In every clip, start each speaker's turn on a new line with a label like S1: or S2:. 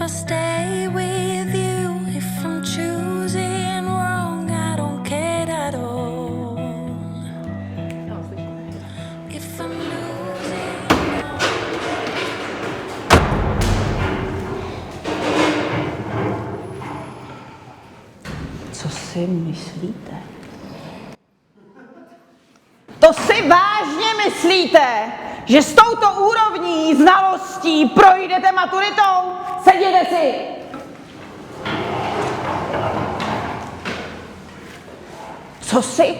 S1: wanna stay with you. If I'm choosing wrong, I don't care at all. If I'm losing all.
S2: Co si myslíte? To si vážně myslíte, že s touto úrovní znalostí projdete maturitou? Sedněte si! Co si?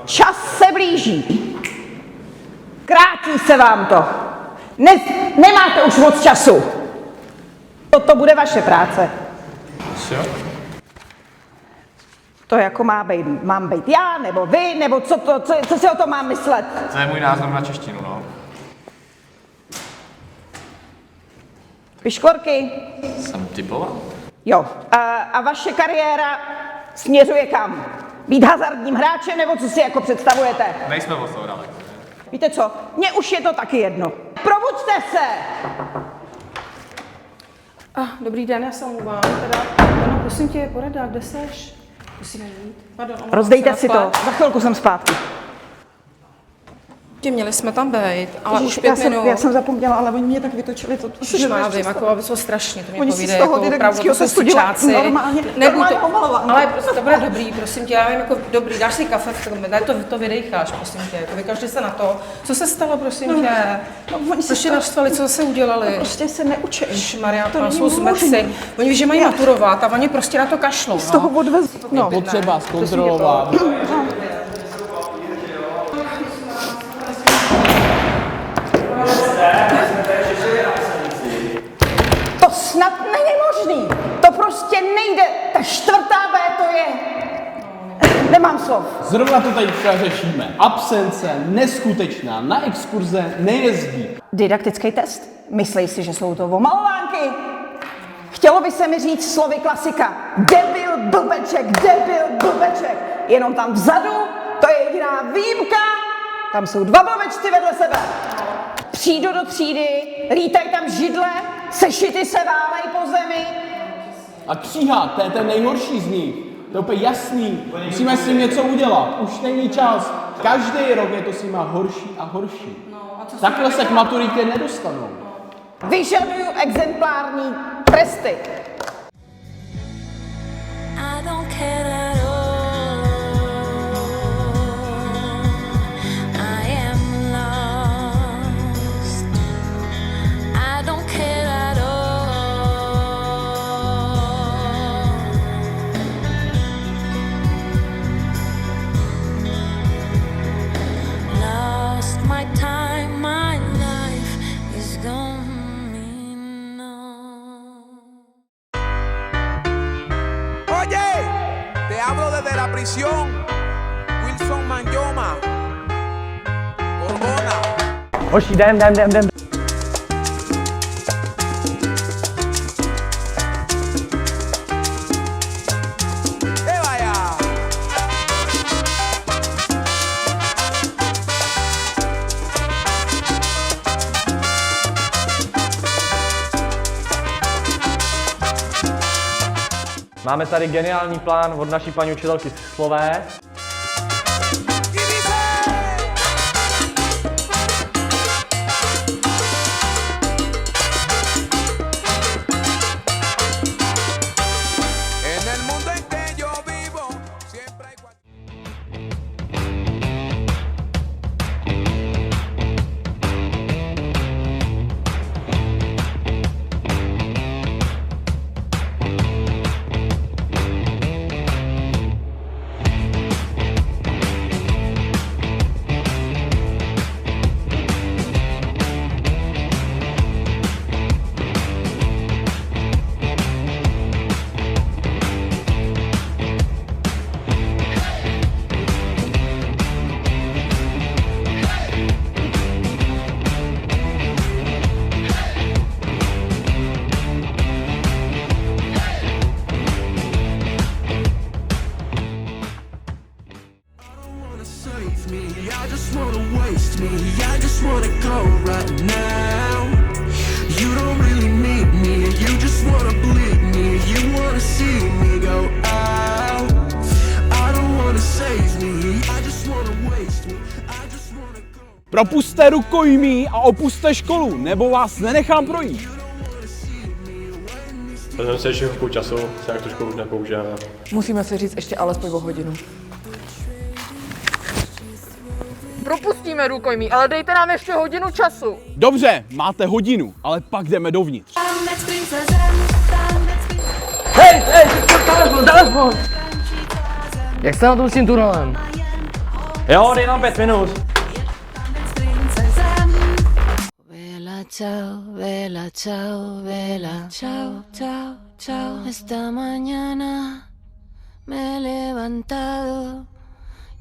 S2: Čas se blíží. Krátí se vám to. Nemáte už moc času. Toto bude vaše práce.
S3: Jo?
S2: To jako mám být já, nebo vy, nebo co si o tom mám myslet?
S3: To je můj názor na češtinu, no.
S2: Piškvorky?
S3: Jsem typoval.
S2: Jo. A vaše kariéra směřuje kam? Být hazardním hráčem, nebo co si jako představujete?
S3: Nejsme o toho daleko.
S2: Víte co? Mně už je to taky jedno. Probuďte se!
S4: Dobrý den, já se omlouvám. Ano, prosím tě, porada, kde seš? Musíme jít. Pardon,
S2: Rozdejte si to, za chvilku jsem zpátky.
S4: Měli jsme tam být, ale už 5 minut.
S2: Já jsem zapomněla, ale oni mě tak vytočili to.
S4: Ježišmarja, vím, jako to strašně, to mě
S2: Oni si
S4: povídej,
S2: z toho
S4: jako opravdu to jsou sučáci.
S2: Normálně pomalovat.
S4: Ale prostě to bude dobrý, prosím tě, já vím, jako dobrý, dáš si kafe, to vydejcháš, prosím tě, jako vykažte se na to. Co se stalo, prosím tě? Proč tě naštvali, co zase udělali?
S2: Prostě se neučí.
S4: Ježišmarja, to jsou zmrci. Oni ví, že mají maturovat a oni prostě na to kašlou.
S2: Z toho odvez.
S5: No, potřeba zkontrolovat.
S2: To snad není možný. To prostě nejde. Ta čtvrtá B to je. Nemám slov.
S5: Zrovna to tady třeba řešíme. Absence, neskutečná, na exkurze nejezdí.
S2: Didaktický test. Myslej si, že jsou to omalovánky. Chtělo by se mi říct slovy klasika. Debil, blbeček. Jenom tam vzadu, to je jediná výjimka. Tam jsou dva blbečci vedle sebe. Přijdu do třídy, lítají tam židle, sešity se válej po zemi.
S5: A kříha, to je ten nejhorší z nich. To je úplně jasný. Musíme s tím něco udělat. Už není čas. Každý rok je to s nima horší a horší. Takhle se k maturitě nedostanou.
S2: Vyžaduju exemplární tresty.
S1: I don't care at all. I am lost. I don't care at all. Lost my time, my life is gone.
S6: Oye, te hablo desde la prisión. Wilson Manyoma. Gorgona.
S7: Hoši, jdem.
S6: Vaya.
S7: Máme tady geniální plán od naší paní učitelky Slové.
S6: Y dice. En el mundo en que yo vivo, siempre hay
S8: I just wanna waste me. I just wanna go right now. You don't really need me. You just wanna bleed me, you wanna see me go out. I don't wanna save me, I just wanna waste me. I just wanna go.
S5: Propuste rukojmí a opuste školu, nebo vás nenechám projít.
S9: Vezmeme si ještě chvilku času, se jak tu školu už nepoužijeme.
S10: Musíme si říct ještě alespoň o hodinu. Propustíme rukojmí, ale dejte nám ještě hodinu času.
S5: Dobře, máte hodinu, ale pak jdeme dovnitř.
S7: Hej, telefon! Jak jste na tom s tím tunelem? Jo, dej nám 5 minut.
S1: Vela, chao, vela, chao, vela. Chao, chao, chao. Esta mañana me he levantado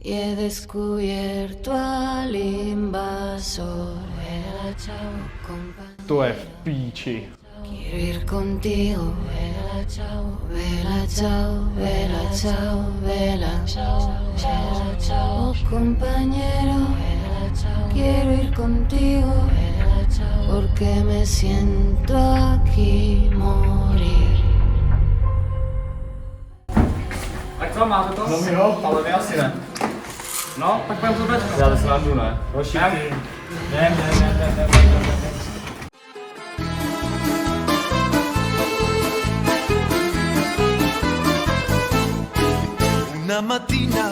S1: y he descubierto al invasor. Vela, chao, compañero.
S7: To je v píči.
S1: Quiero ir contigo. Vela, chao, vela, chao, vela, chao, vela. Vela, chao, compañero. Vela, chao. Quiero ir contigo. Vela, chao, porque me siento aquí morir.
S3: Tak co, máte to? No my jo, ale vy asi ne. No, tak pojďme to večer.
S7: Já to srandu, ne?
S3: Hoši, ty. Ne.
S6: Una mattina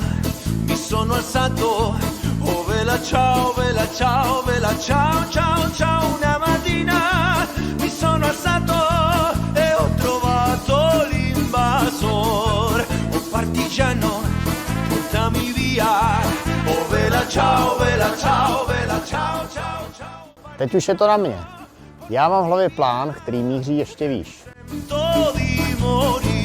S6: mi sono alzato, oh vela ciao, vela ciao, vela ciao, ciao, ciao. Una mattina mi sono alzato e ho trovato l'invasor, un partigiano, portami via, oh vela ciao, vela ciao, vela ciao, ciao, ciao.
S11: Teď už je to na mě. Já mám v hlavě plán, který míří ještě výš.
S6: Di morir.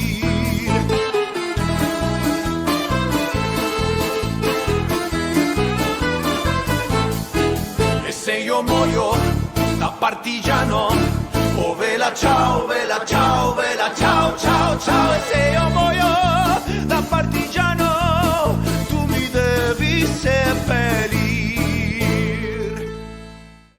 S6: E se io muoio da partigiano, oh vela ciao, vela ciao, vela